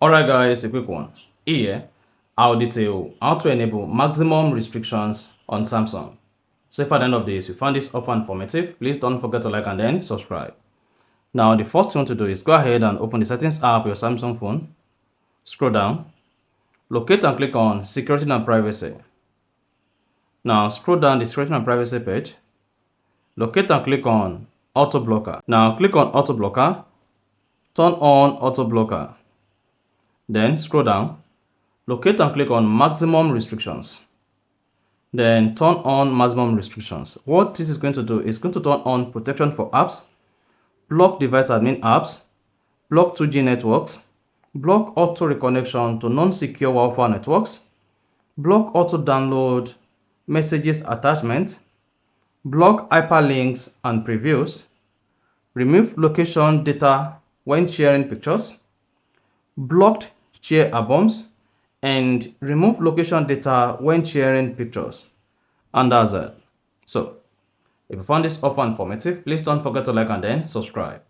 Alright guys, a quick one. Here, I'll detail how to enable maximum restrictions on Samsung. So if at the end of this you found this offer informative, please don't forget to like and then subscribe. Now the first thing to do is go ahead and open the settings app of your Samsung phone. Scroll down, locate and click on security and privacy. Now scroll down the security and privacy page. Locate and click on auto blocker. Now click on auto blocker, turn on auto blocker. Then scroll down, locate and click on maximum restrictions. Then turn on maximum restrictions. What this is going to do is going to turn on protection for apps, block device admin apps, block 2G networks, block auto reconnection to non-secure Wi-Fi networks, block auto download messages attachment, block hyperlinks and previews, remove location data when sharing pictures, blocked share albums, and remove location data when sharing pictures. And that's it. So if you found this offer informative, please don't forget to like and then subscribe.